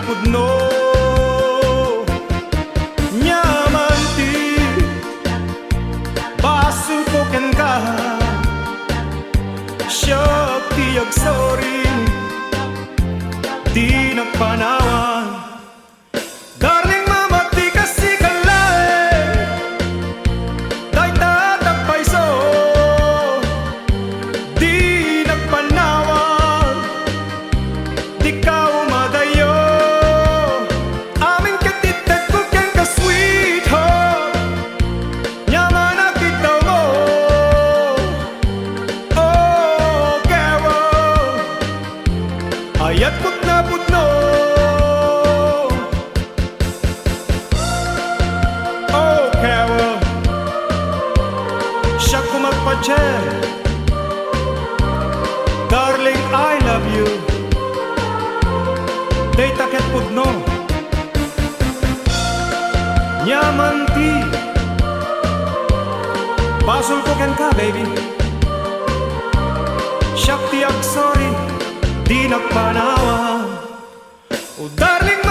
pudno nyaman ti basul ko ken ka siya ti agsori di nagpanawan. Darling mama ti kasi kalay day tatagpay so di nagpanawan di ka umadayo amin katitet ko ken ka sweetheart nyaman na kita mo oh gawa ayat put na putno oh gawa siya ko magpa-jet. Darling, I love you. Day taket pudno nyaman ti basul ko ken ka baby siya ti agsori di nagpanawa oh darling